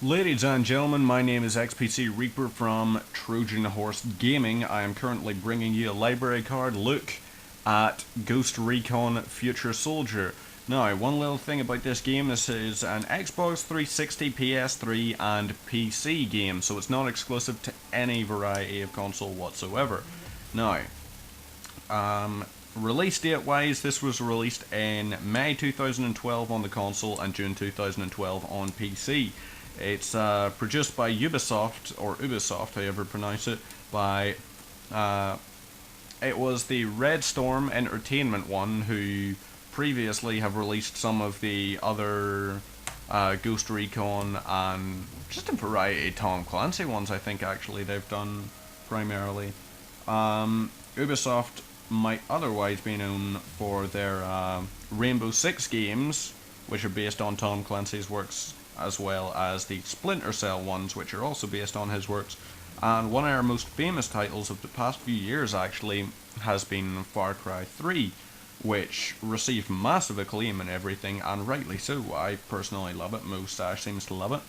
Ladies and gentlemen, my name is XPC Reaper from Trojan Horse Gaming. I am currently bringing you a library card look at Ghost Recon Future Soldier. Now, one little thing about this game, this is an Xbox 360, PS3 and PC game, so it's not exclusive to any variety of console whatsoever. Now, release date wise, this was released in May 2012 on the console and June 2012 on PC. It's produced by Ubisoft, or Ubisoft, however you pronounce it, by, it was the Red Storm Entertainment one, who previously have released some of the other Ghost Recon and just a variety of Tom Clancy ones, I think actually they've done primarily. Ubisoft might otherwise be known for their Rainbow Six games, which are based on Tom Clancy's works, as well as the Splinter Cell ones, which are also based on his works. And one of our most famous titles of the past few years actually has been Far Cry 3, which received massive acclaim and everything, and rightly so. I personally love it, Moustache seems to love it.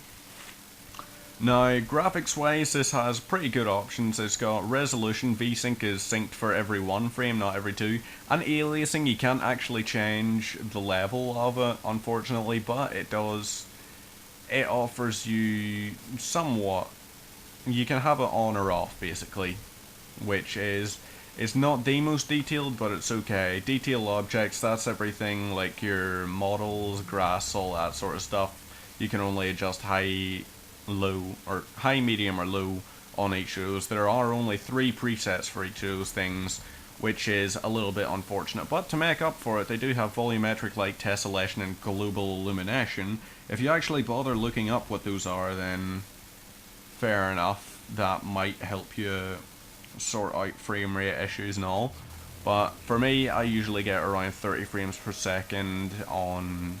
Now, graphics wise, this has pretty good options. It's got resolution, VSync is synced for every 1 frame, not every 2, and aliasing, you can't actually change the level of it, unfortunately, but it does. It offers you somewhat, you can have it on or off basically, which is, it's not the most detailed, but it's okay. Detail objects, that's everything like your models, grass, all that sort of stuff. You can only adjust high, low, or high, medium, or low on each of those. There are only 3 presets for each of those things, which is a little bit unfortunate, but to make up for it, they do have volumetric light, tessellation, and global illumination. If you actually bother looking up what those are, then fair enough, that might help you sort out frame rate issues and all. But for me, I usually get around 30 frames per second on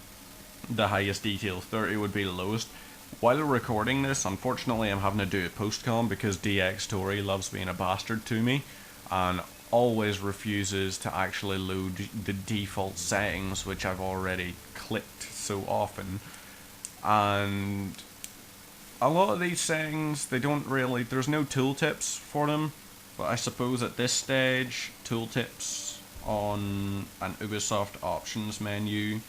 the highest detail. 30 would be the lowest. While recording this, unfortunately I'm having to do a post-com because DX Tory loves being a bastard to me and always refuses to actually load the default settings, which I've already clicked so often. And a lot of these settings, they don't really, there's no tooltips for them, but I suppose at this stage, tooltips on an Ubisoft options menu,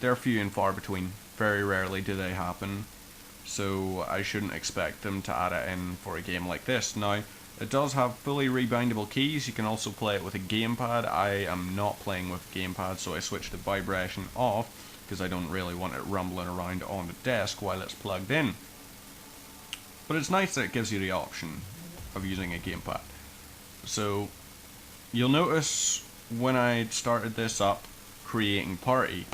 they're few and far between. Very rarely do they happen, so I shouldn't expect them to add it in for a game like this. Now, it does have fully rebindable keys. You can also play it with a gamepad. I am not playing with a gamepad, so I switched the vibration off because I don't really want it rumbling around on the desk while it's plugged in. But it's nice that it gives you the option of using a gamepad. So you'll notice when I started this up, creating party.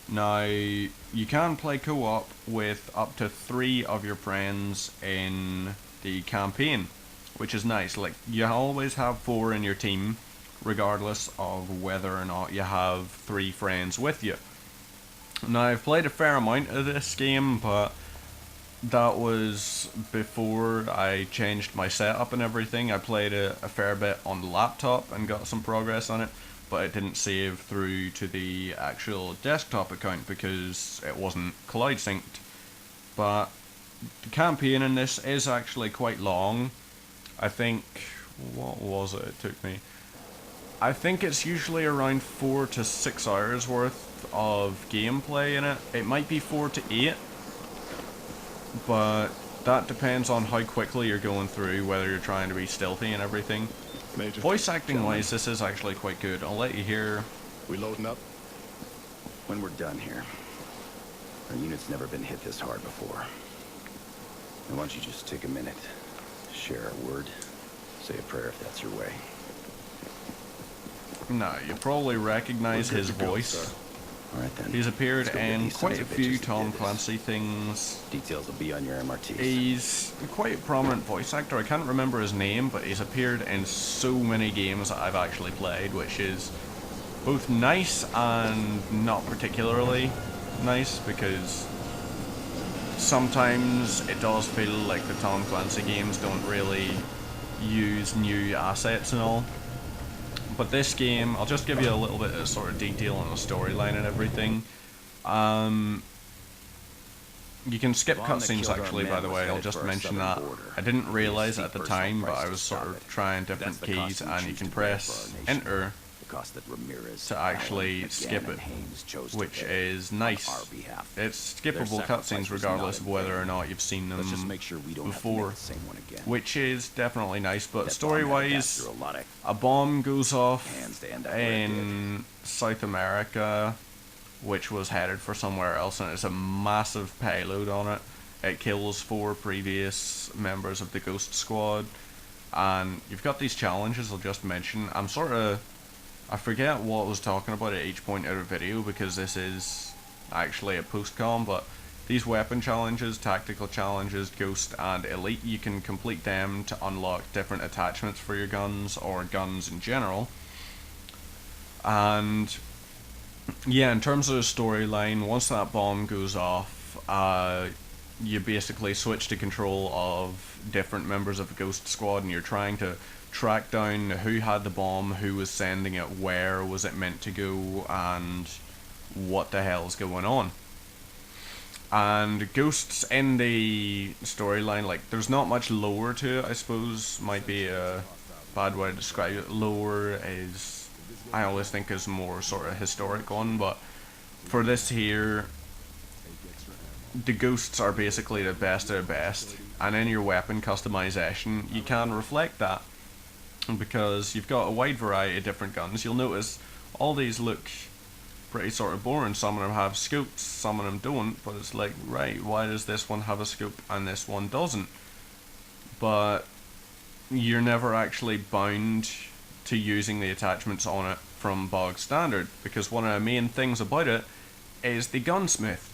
Now, you can play co-op with up to 3 of your friends in the campaign, which is nice. Like, you always have 4 in your team, regardless of whether or not you have 3 friends with you. Now, I've played a fair amount of this game, but that was before I changed my setup and everything. I played a fair bit on the laptop and got some progress on it, but it didn't save through to the actual desktop account because it wasn't cloud synced. But the campaign in this is actually quite long. I think, what was it took me? I think it's usually around 4 to 6 hours worth of gameplay in it. It might be 4 to 8, but that depends on how quickly you're going through, whether you're trying to be stealthy and everything. Major. Voice acting wise, this is actually quite good. I'll let you hear. We loading up? When we're done here. Our unit's never been hit this hard before. Now, why don't you just take a minute, share a word, say a prayer if that's your way. No, you probably recognize his voice. Alright then. He's appeared Let's go get in these quite sons a of few bitches that Tom did this. Clancy things. Details will be on your MRTs. He's quite a prominent voice actor. I can't remember his name, but he's appeared in so many games that I've actually played, which is both nice and not particularly nice, because sometimes it does feel like the Tom Clancy games don't really use new assets and all. But this game, I'll just give you a little bit of sort of detail on the storyline and everything. You can skip Bomb that cutscenes killed our actually, men by the was way, I'll headed just for our mention southern that. border. I didn't We realize paid at the personal time, but price I to was sort stop of it. trying That's different the keys, cost we and you choose can to bear for press our nation. enter The cost that Ramirez, to actually Allen, skip McGann, it, and Haynes chose to which pay is on nice. our behalf. It's Their skippable sacrifice cutscenes was regardless not of in whether or vain. not you've seen them Let's just make sure we don't have to before, make the same one again. which is definitely nice. But That bomb had to pass story-wise, through a lot of a bomb goes off hands to end up where it did. in South America, which was headed for somewhere else, and it's a massive payload on it. It kills 4 previous members of the Ghost Squad, and you've got these challenges I'll just mention. I forget what I was talking about at each point of the video, because this is actually a post-com, but these weapon challenges, tactical challenges, Ghost and Elite, you can complete them to unlock different attachments for your guns, or guns in general. And yeah, in terms of the storyline, once that bomb goes off, you basically switch to control of different members of the Ghost Squad, and you're trying to track down who had the bomb, who was sending it, where was it meant to go, and what the hell's going on. And Ghosts in the storyline, like, there's not much lore to it, I suppose, might be a bad way to describe it. Lore is, I always think, is more sort of historic one, but for this here, the Ghosts are basically the best of the best, and in your weapon customization, you can reflect that, because you've got a wide variety of different guns. You'll notice all these look pretty sort of boring. Some of them have scopes, some of them don't, but it's like, right, why does this one have a scope and this one doesn't? But you're never actually bound to using the attachments on it from bog standard, because one of the main things about it is the gunsmith.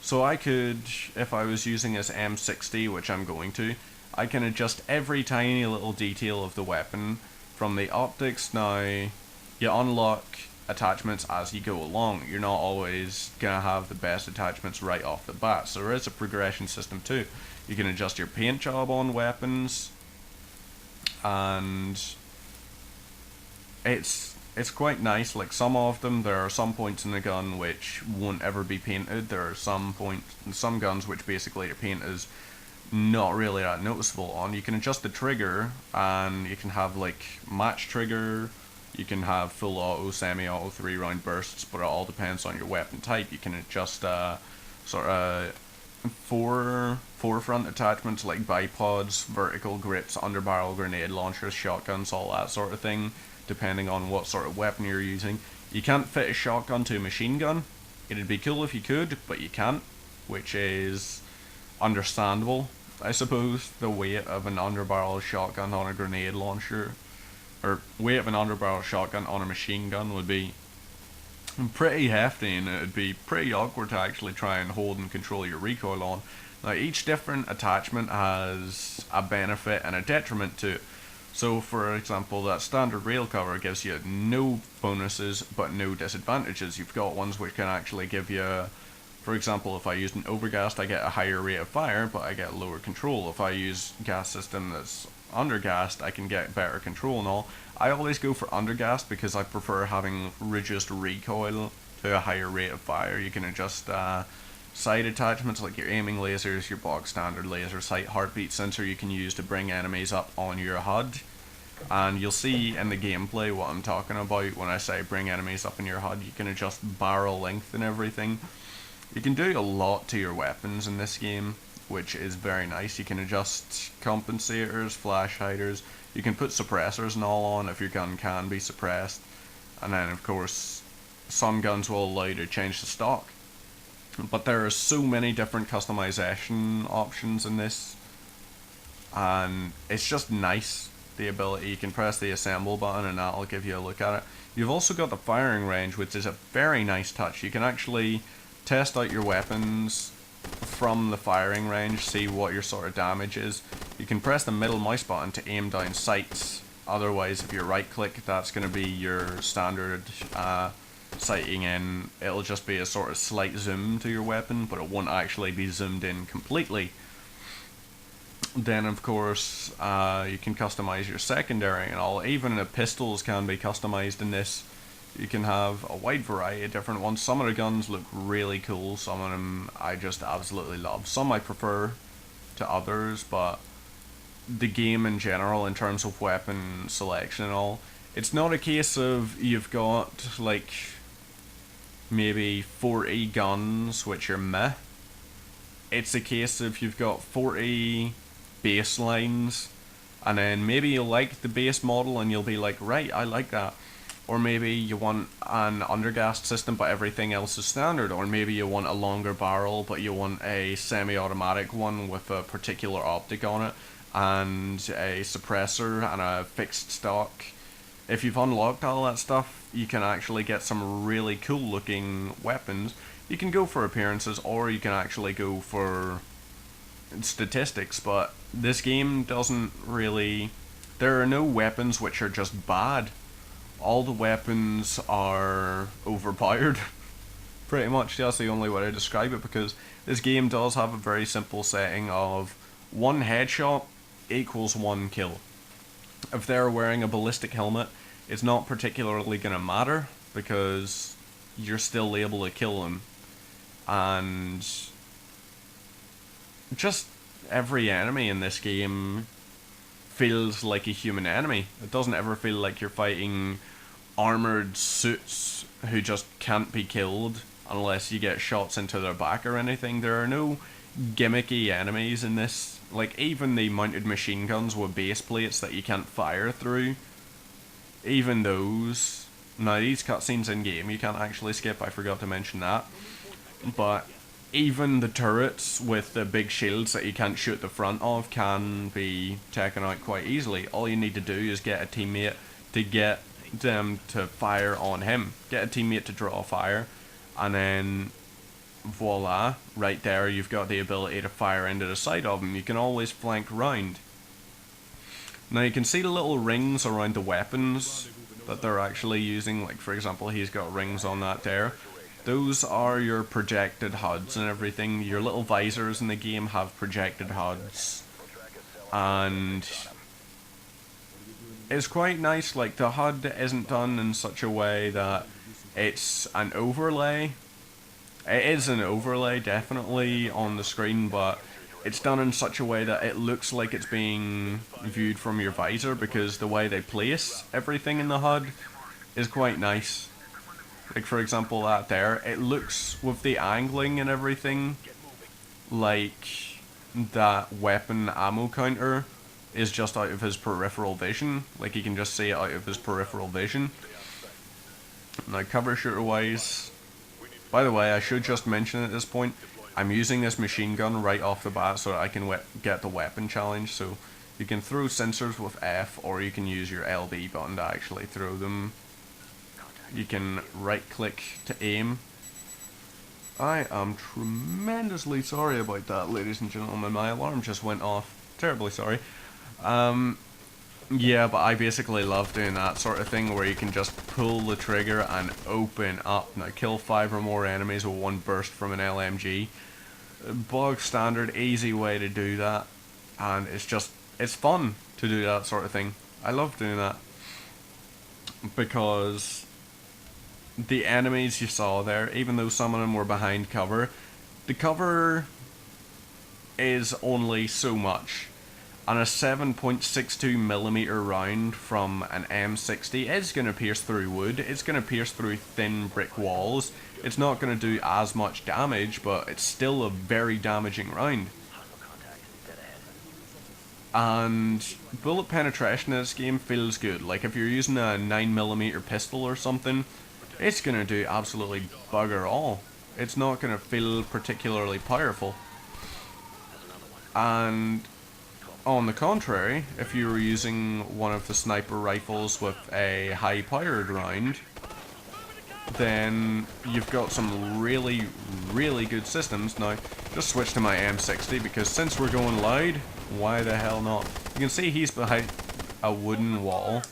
So I could, if I was using this M60, which I'm going to, I can adjust every tiny little detail of the weapon from the optics. Now, you unlock attachments as you go along. You're not always going to have the best attachments right off the bat, so there is a progression system too. You can adjust your paint job on weapons, and it's quite nice. Like, some of them, there are some points in the gun which won't ever be painted. There are some guns which basically the paint is not really that noticeable on. You can adjust the trigger, and you can have like match trigger, you can have full auto, semi-auto, 3-round bursts, but it all depends on your weapon type. You can adjust sort of forefront attachments like bipods, vertical grips, underbarrel grenade launchers, shotguns, all that sort of thing, depending on what sort of weapon you're using. You can't fit a shotgun to a machine gun. It'd be cool if you could, but you can't, which is understandable, I suppose. The weight of an underbarrel shotgun on a grenade launcher, or weight of an underbarrel shotgun on a machine gun, would be pretty hefty, and it'd be pretty awkward to actually try and hold and control your recoil on. Now, each different attachment has a benefit and a detriment to it. So, for example, that standard rail cover gives you no bonuses but no disadvantages. You've got ones which can actually give you, for example, if I use an overgassed, I get a higher rate of fire, but I get lower control. If I use gas system that's undergassed, I can get better control and all. I always go for undergassed because I prefer having reduced recoil to a higher rate of fire. You can adjust side attachments like your aiming lasers, your bog standard laser sight, heartbeat sensor you can use to bring enemies up on your HUD. And you'll see in the gameplay what I'm talking about when I say bring enemies up in your HUD. You can adjust barrel length and everything. You can do a lot to your weapons in this game, which is very nice. You can adjust compensators, flash hiders. You can put suppressors and all on if your gun can be suppressed. And then, of course, some guns will allow you to change the stock. But there are so many different customization options in this, and it's just nice, the ability. You can press the assemble button and that'll give you a look at it. You've also got the firing range, which is a very nice touch. You can actually test out your weapons from the firing range, see what your sort of damage is. You can press the middle mouse button to aim down sights. Otherwise, if you right click, that's going to be your standard sighting in. It'll just be a sort of slight zoom to your weapon, but it won't actually be zoomed in completely. Then, of course, you can customize your secondary and all. Even the pistols can be customized in this. You can have a wide variety of different ones. Some of the guns look really cool, some of them I just absolutely love. Some I prefer to others, but the game in general, in terms of weapon selection and all, it's not a case of you've got like maybe 40 guns which are meh. It's a case of you've got 40 baselines, and then maybe you'll like the base model and you'll be like, right, I like that. Or maybe you want an undergassed system but everything else is standard. Or maybe you want a longer barrel but you want a semi-automatic one with a particular optic on it, and a suppressor and a fixed stock. If you've unlocked all that stuff, you can actually get some really cool looking weapons. You can go for appearances, or you can actually go for statistics, but this game doesn't really... There are no weapons which are just bad. All the weapons are overpowered. Pretty much, that's the only way to describe it, because this game does have a very simple setting of one headshot equals one kill. If they're wearing a ballistic helmet, it's not particularly going to matter, because you're still able to kill them. And just every enemy in this game feels like a human enemy. It doesn't ever feel like you're fighting armoured suits who just can't be killed unless you get shots into their back or anything. There are no gimmicky enemies in this. Like, even the mounted machine guns with base plates that you can't fire through, even those... Now, these cutscenes in-game you can't actually skip, I forgot to mention that. But even the turrets with the big shields that you can't shoot the front of can be taken out quite easily. All you need to do is get a teammate to get them to fire on him. Get a teammate to draw fire, and then voila, right there you've got the ability to fire into the side of him. You can always flank round. Now you can see the little rings around the weapons that they're actually using. Like, for example, he's got rings on that there. Those are your projected HUDs and everything. Your little visors in the game have projected HUDs. And it's quite nice. Like, the HUD isn't done in such a way that it's an overlay. It is an overlay, definitely, on the screen, but it's done in such a way that it looks like it's being viewed from your visor, because the way they place everything in the HUD is quite nice. Like, for example, that there, it looks, with the angling and everything, like that weapon ammo counter is just out of his peripheral vision. Like, you can just see it out of his peripheral vision. Now, cover shooter wise, by the way, I should just mention at this point, I'm using this machine gun right off the bat so that I can get the weapon challenge. So you can throw sensors with F, or you can use your LB button to actually throw them. You can right click to aim. I am tremendously sorry about that, ladies and gentlemen. My alarm just went off. Terribly sorry. Yeah, but I basically love doing that sort of thing where you can just pull the trigger and open up. Now, kill 5 or more enemies with one burst from an LMG. Bog standard, easy way to do that. And it's fun to do that sort of thing. I love doing that. Because the enemies you saw there, even though some of them were behind cover, the cover is only so much. And a 7.62mm round from an M60 is going to pierce through wood, it's going to pierce through thin brick walls. It's not going to do as much damage, but it's still a very damaging round. And bullet penetration in this game feels good. Like, if you're using a 9mm pistol or something, it's going to do absolutely bugger all. It's not going to feel particularly powerful. And on the contrary, if you were using one of the sniper rifles with a high-powered round, then you've got some really, really good systems. Now, just switch to my M60, because since we're going loud, why the hell not? You can see he's behind a wooden wall.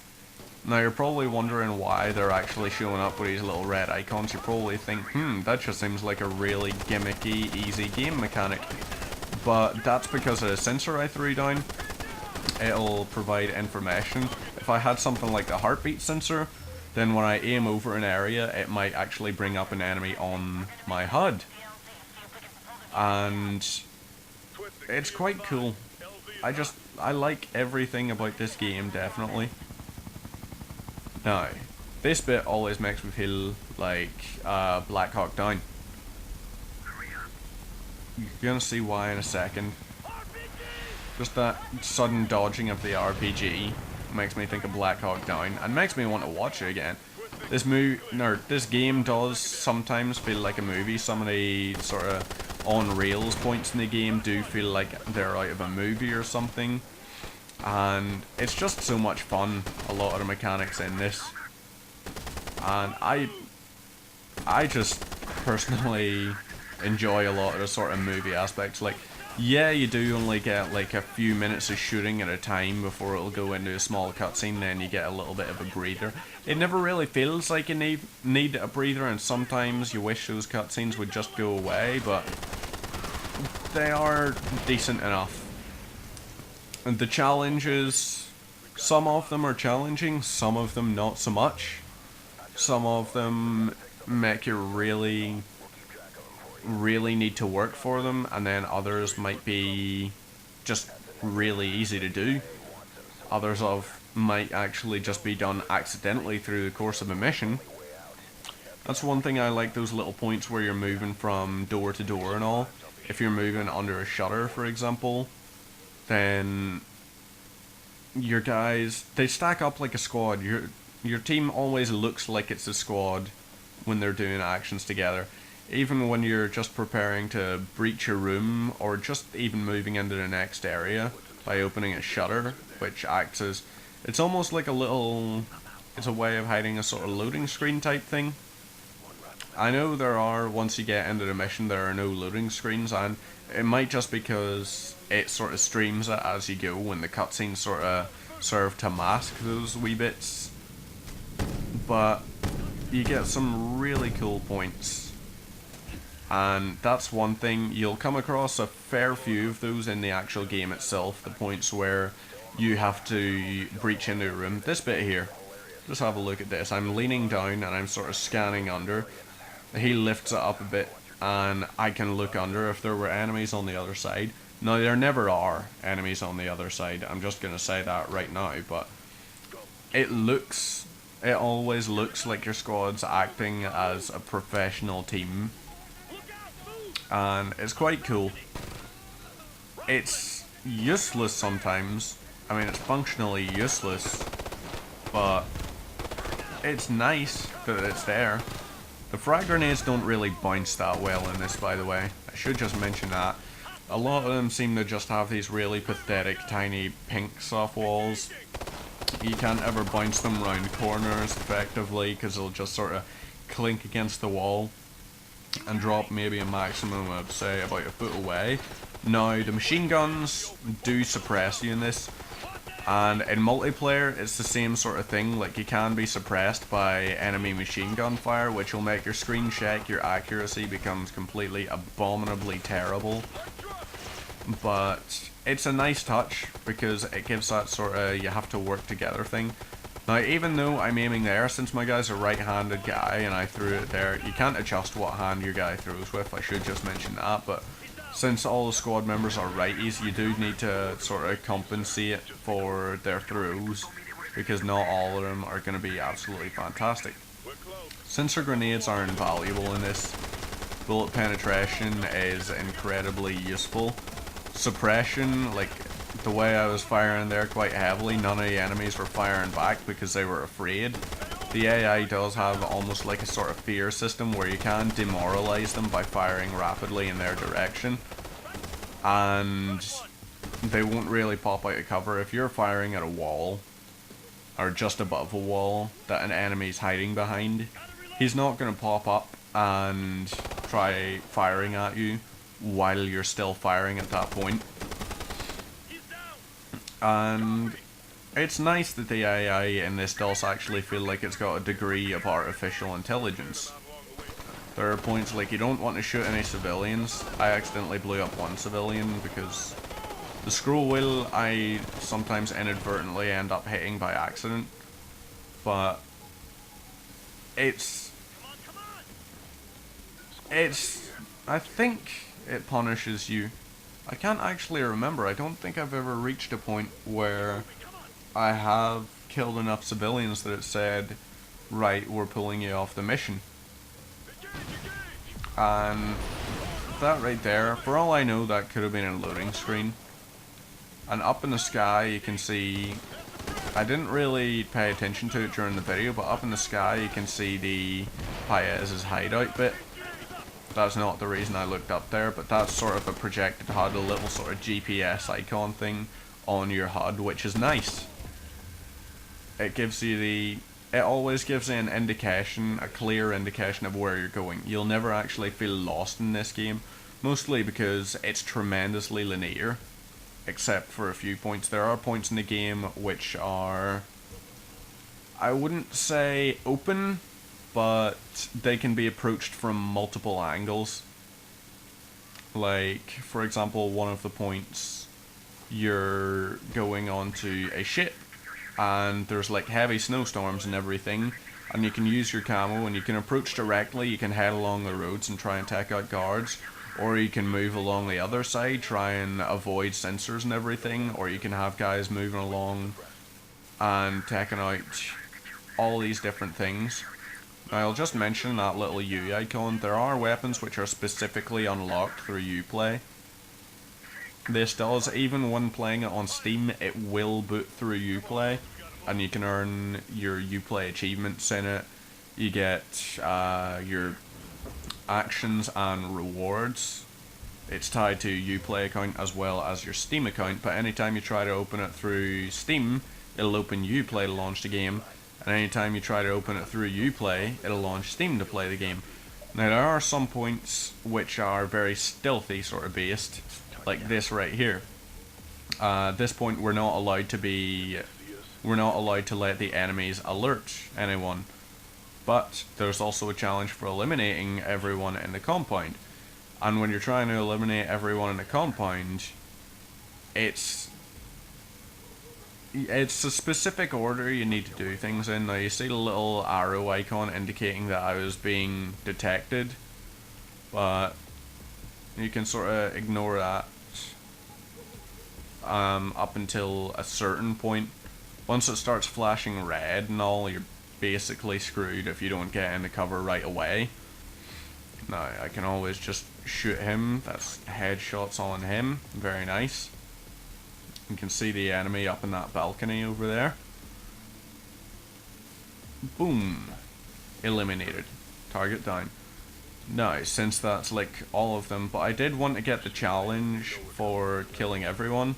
Now, you're probably wondering why they're actually showing up with these little red icons. You probably think, that just seems like a really gimmicky, easy game mechanic. But that's because of the sensor I threw down. It'll provide information. If I had something like the heartbeat sensor, then when I aim over an area, it might actually bring up an enemy on my HUD. And it's quite cool. I like everything about this game, definitely. Now, this bit always makes me feel like Black Hawk Down. You're gonna see why in a second. Just that sudden dodging of the RPG makes me think of Black Hawk Down and makes me want to watch it again. This game does sometimes feel like a movie. Some of the sort of on rails points in the game do feel like they're out of a movie or something, and it's just so much fun. A lot of the mechanics in this, and I just personally enjoy a lot of the sort of movie aspects. Like, yeah, you do only get like a few minutes of shooting at a time before it'll go into a small cutscene, then you get a little bit of a breather. It never really feels like you need a breather, and sometimes you wish those cutscenes would just go away, but they are decent enough. And the challenges, some of them are challenging, some of them not so much. Some of them make you really need to work for them, and then others might be just really easy to do. Others might actually just be done accidentally through the course of a mission. That's one thing I like, those little points where you're moving from door to door and all. If you're moving under a shutter, for example, then your guys, they stack up like a squad. Your team always looks like it's a squad when they're doing actions together. Even when you're just preparing to breach a room, or just even moving into the next area by opening a shutter, which acts as, it's almost like it's a way of hiding a sort of loading screen type thing. I know once you get into the mission, there are no loading screens, and it might just because it sort of streams it as you go, when the cutscenes sort of serve to mask those wee bits. But you get some really cool points, and that's one thing. You'll come across a fair few of those in the actual game itself, the points where you have to breach into a room. This bit here, just have a look at this. I'm leaning down and I'm sort of scanning under. He lifts it up a bit and I can look under if there were enemies on the other side. Now, there never are enemies on the other side, I'm just going to say that right now, but it always looks like your squad's acting as a professional team, and it's quite cool. It's useless sometimes. I mean, it's functionally useless, but it's nice that it's there. The frag grenades don't really bounce that well in this, by the way. I should just mention that. A lot of them seem to just have these really pathetic tiny pink soft walls. You can't ever bounce them round corners effectively because they'll just sort of clink against the wall and drop maybe a maximum of, say, about a foot away. Now, the machine guns do suppress you in this, and in multiplayer it's the same sort of thing. Like, you can be suppressed by enemy machine gun fire, which will make your screen shake, your accuracy becomes completely abominably terrible. But it's a nice touch because it gives that sort of you have to work together thing. Now, even though I'm aiming there, since my guy's a right-handed guy and I threw it there, you can't adjust what hand your guy throws with, I should just mention that, but since all the squad members are righties, you do need to sort of compensate for their throws, because not all of them are going to be absolutely fantastic. Sensor grenades are invaluable in this. Bullet penetration is incredibly useful. Suppression, like the way I was firing there quite heavily, none of the enemies were firing back because they were afraid. The AI does have almost like a sort of fear system where you can demoralize them by firing rapidly in their direction, and they won't really pop out of cover. If you're firing at a wall, or just above a wall that an enemy's hiding behind, he's not going to pop up and try firing at you while you're still firing at that point. And it's nice that the AI in this does actually feel like it's got a degree of artificial intelligence. There are points like you don't want to shoot any civilians. I accidentally blew up one civilian because the scroll wheel I sometimes inadvertently end up hitting by accident. But it's I think it punishes you. I can't actually remember. I don't think I've ever reached a point where I have killed enough civilians that it said, right, we're pulling you off the mission. And that right there, for all I know, that could have been a loading screen. And up in the sky you can see, I didn't really pay attention to it during the video, but up in the sky you can see the Paez's hideout bit. That's not the reason I looked up there, but that's sort of a projected HUD, a little sort of GPS icon thing on your HUD, which is nice. It gives you it always gives you an indication, a clear indication of where you're going. You'll never actually feel lost in this game, mostly because it's tremendously linear, except for a few points. There are points in the game which are, I wouldn't say open, but they can be approached from multiple angles. Like, for example, one of the points, you're going onto a ship, and there's like heavy snowstorms and everything, and you can use your camo and you can approach directly. You can head along the roads and try and take out guards, or you can move along the other side, try and avoid sensors and everything, or you can have guys moving along and taking out all these different things. Now, I'll just mention that little U icon. There are weapons which are specifically unlocked through Uplay. This does, even when playing it on Steam, it will boot through Uplay, and you can earn your Uplay achievements in it. You get your actions and rewards. It's tied to Uplay account as well as your Steam account, but anytime you try to open it through Steam, it'll open Uplay to launch the game, and anytime you try to open it through Uplay, it'll launch Steam to play the game. Now, there are some points which are very stealthy sort of based, like this right here. This point we're not allowed to let the enemies alert anyone, but there's also a challenge for eliminating everyone in the compound. And when you're trying to eliminate everyone in the compound, it's a specific order you need to do things in. Now, you see the little arrow icon indicating that I was being detected, but you can sort of ignore that up until a certain point. Once it starts flashing red and all, you're basically screwed if you don't get into cover right away. Now, I can always just shoot him. That's headshots on him. Very nice. You can see the enemy up in that balcony over there. Boom. Eliminated. Target down. Now, since that's like all of them, but I did want to get the challenge for killing everyone,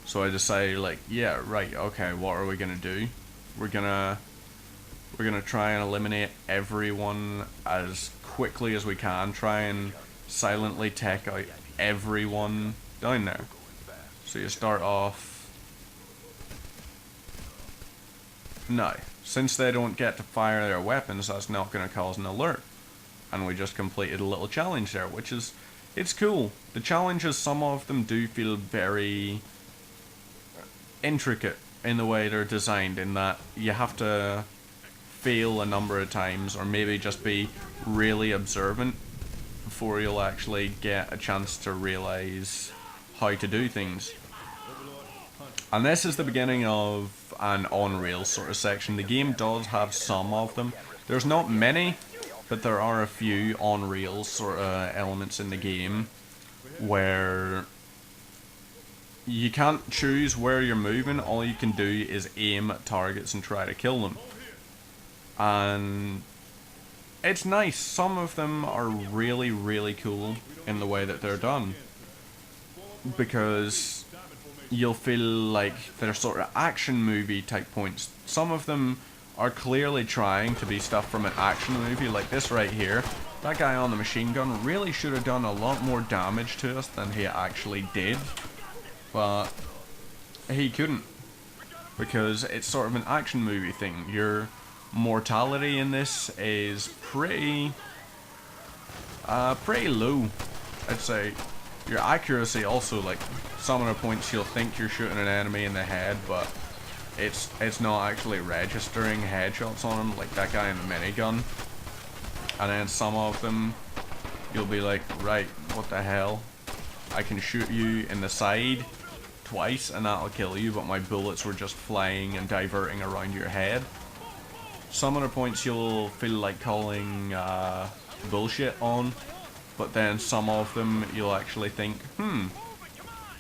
so I decided, like, yeah, right, okay, what are we gonna do? We're gonna try and eliminate everyone as quickly as we can, try and silently take out everyone down there. So you start off. Now, since they don't get to fire their weapons, that's not going to cause an alert. And we just completed a little challenge there, which is, it's cool. The challenges, some of them do feel very intricate in the way they're designed, in that you have to fail a number of times, or maybe just be really observant before you'll actually get a chance to realize how to do things. And this is the beginning of an on-rails sort of section. The game does have some of them. There's not many, but there are a few on-rails sort of elements in the game where you can't choose where you're moving. All you can do is aim at targets and try to kill them. And it's nice. Some of them are really, really cool in the way that they're done, because you'll feel like they're sort of action movie type points. Some of them are clearly trying to be stuff from an action movie, like this right here. That guy on the machine gun really should have done a lot more damage to us than he actually did, but he couldn't, because it's sort of an action movie thing. Your mortality in this is pretty low, I'd say. Your accuracy also, like, some of the points you'll think you're shooting an enemy in the head, but it's not actually registering headshots on them, like that guy in the minigun. And then some of them, you'll be like, right, what the hell? I can shoot you in the side twice and that'll kill you, but my bullets were just flying and diverting around your head. Some other points you'll feel like calling bullshit on, but then some of them you'll actually think,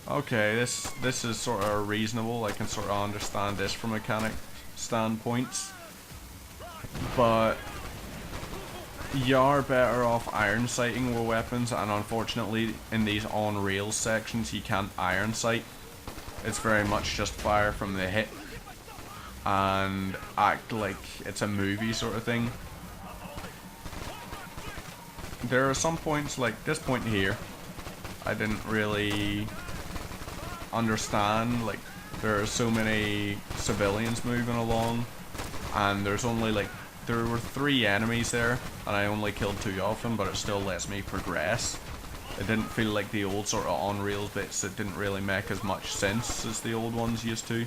okay, this is sort of reasonable, I can sort of understand this from mechanic standpoints. But you are better off iron sighting with weapons, and unfortunately in these on rails sections you can't iron sight. It's very much just fire from the hip and act like it's a movie sort of thing. There are some points, like this point here, I didn't really understand. Like, there are so many civilians moving along, and there's only like, there were 3 enemies there, and I only killed 2 of them, but it still lets me progress. It didn't feel like the old sort of on-rails bits that didn't really make as much sense as the old ones used to.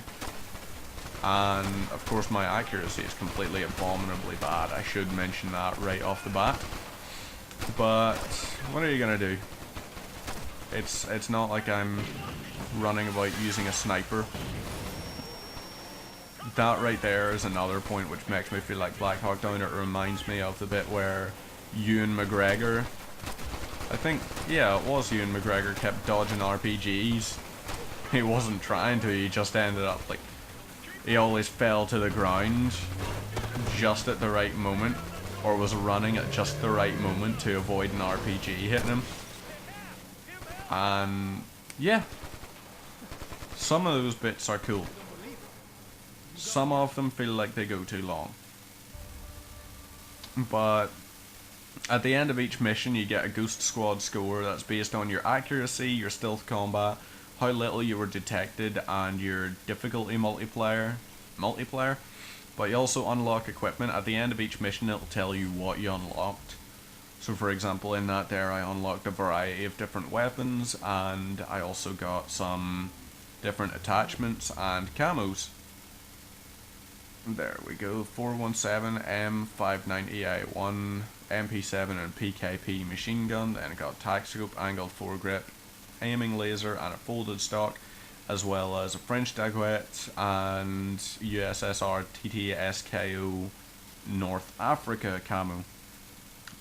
And of course my accuracy is completely abominably bad. I should mention that right off the bat. But what are you gonna do? It's not like I'm running about using a sniper. That right there is another point which makes me feel like Black Hawk Down. It reminds me of the bit where Ewan McGregor, I think, yeah, it was Ewan McGregor, kept dodging RPGs. He wasn't trying to, he just ended up like, he always fell to the ground just at the right moment, or was running at just the right moment to avoid an RPG hitting him. And yeah, some of those bits are cool. Some of them feel like they go too long. But at the end of each mission you get a Ghost Squad score that's based on your accuracy, your stealth combat, how little you were detected, and your difficulty multiplier. But you also unlock equipment. At the end of each mission it'll tell you what you unlocked. So for example, in that there I unlocked a variety of different weapons, and I also got some different attachments and camos. There we go, 417, M590I1, MP7 and PKP machine gun, then I got tac scope, angled foregrip, aiming laser and a folded stock, as well as a French daguette and USSR TTSKO North Africa camo.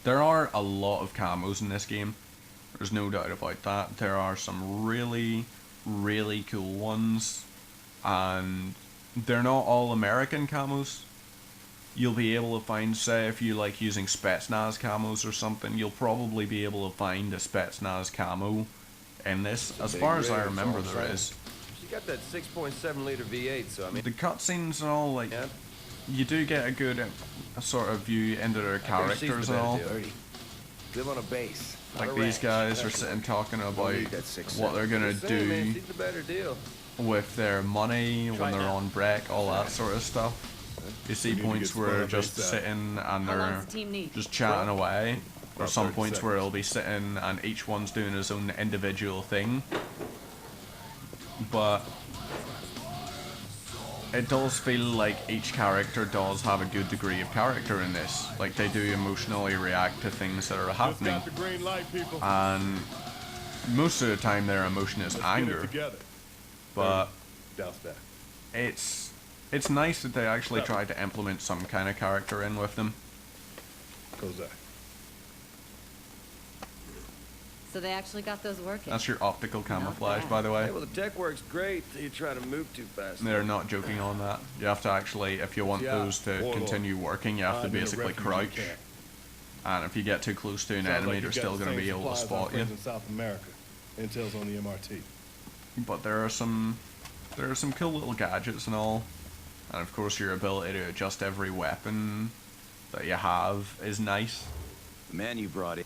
There are a lot of camos in this game, there's no doubt about that. There are some really, really cool ones, and they're not all American camos. You'll be able to find, say if you like using Spetsnaz camos or something, you'll probably be able to find a Spetsnaz camo in this. As far as I remember, there is. She got that 6.7 liter V8, so I mean, the cutscenes and all, like, yeah, you do get a good sort of view into their characters and all. Live on a base. Like these guys are sitting talking about what they're gonna do with their money when they're on break, all that sort of stuff. You see points where they're just sitting and they're just chatting away, or some points where they'll be sitting and each one's doing his own individual thing. But it does feel like each character does have a good degree of character in this. Like, they do emotionally react to things that are happening, and most of the time their emotion is anger. But it's nice that they actually try to implement some kind of character in with them. So they actually got those working. That's your optical camouflage, by the way. Hey, well, the tech works great till you try to move too fast. They're not joking on that. You have to actually, if you want those to continue working, you have to basically crouch. And if you get too close to an enemy, they're still going to be able to spot you. South America. Intel's on the MRT. But there are some cool little gadgets and all. And of course your ability to adjust every weapon that you have is nice. The man you brought in.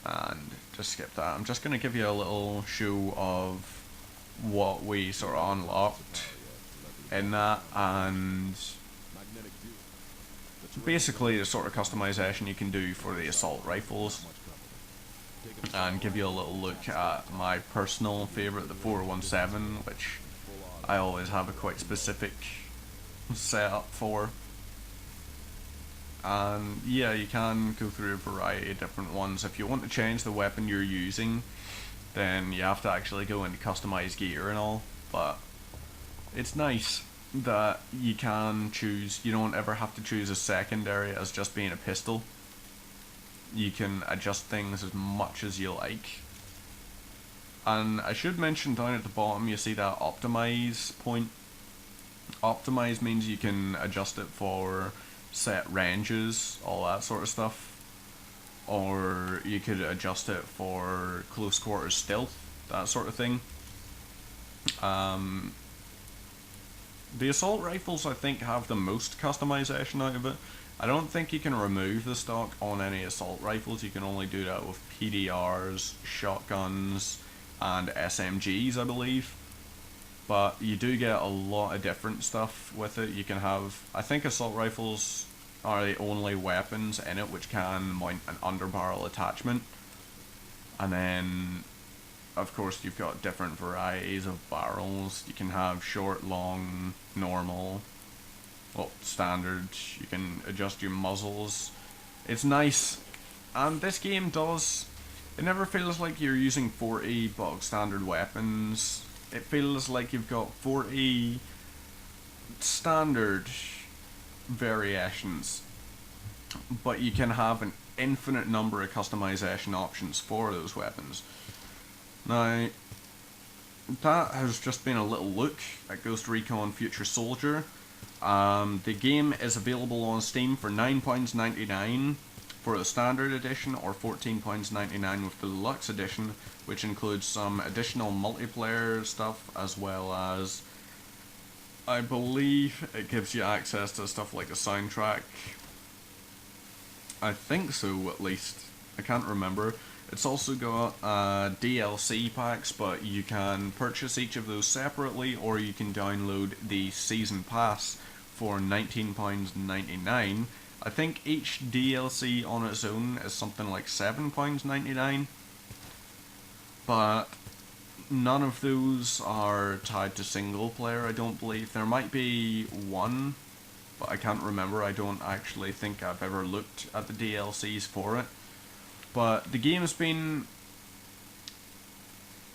And just skip that. I'm just going to give you a little show of what we sort of unlocked in that, and basically the sort of customization you can do for the assault rifles, and give you a little look at my personal favourite, the 417, which I always have a quite specific setup for. And yeah, you can go through a variety of different ones. If you want to change the weapon you're using, then you have to actually go into customize gear and all, but it's nice that you can choose, you don't ever have to choose a secondary as just being a pistol. You can adjust things as much as you like. And I should mention down at the bottom you see that optimize point. Optimize means you can adjust it for set ranges, all that sort of stuff. Or you could adjust it for close quarters stealth, that sort of thing. The assault rifles I think have the most customization out of it. I don't think you can remove the stock on any assault rifles. You can only do that with PDRs, shotguns, and SMGs, I believe. But you do get a lot of different stuff with it. You can have, I think assault rifles are the only weapons in it which can mount an underbarrel attachment. And then, of course, you've got different varieties of barrels. You can have short, long, normal, well, standard. You can adjust your muzzles. It's nice. And this game does, it never feels like you're using 40 bog standard weapons. It feels like you've got 40 standard variations, but you can have an infinite number of customization options for those weapons. Now, that has just been a little look at Ghost Recon Future Soldier. The game is available on Steam for £9.99 for the standard edition, or £14.99 with the deluxe edition, which includes some additional multiplayer stuff, as well as, I believe it gives you access to stuff like the soundtrack. I think so, at least. I can't remember. It's also got DLC packs, but you can purchase each of those separately, or you can download the Season Pass for £19.99. I think each DLC on its own is something like £7.99, but none of those are tied to single player, I don't believe. There might be one, but I can't remember. I don't actually think I've ever looked at the DLCs for it. But the game's been,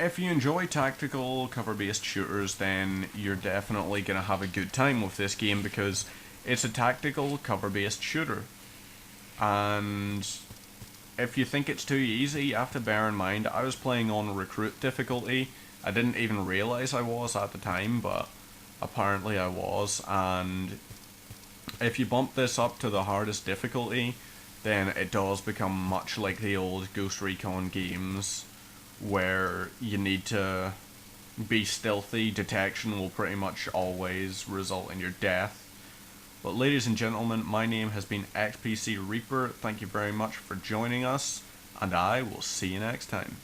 if you enjoy tactical cover-based shooters, then you're definitely going to have a good time with this game, because it's a tactical cover-based shooter. And if you think it's too easy, you have to bear in mind, I was playing on recruit difficulty. I didn't even realise I was at the time, but apparently I was. And if you bump this up to the hardest difficulty, then it does become much like the old Ghost Recon games, where you need to be stealthy. Detection will pretty much always result in your death. But ladies and gentlemen, my name has been XPC Reaper. Thank you very much for joining us, and I will see you next time.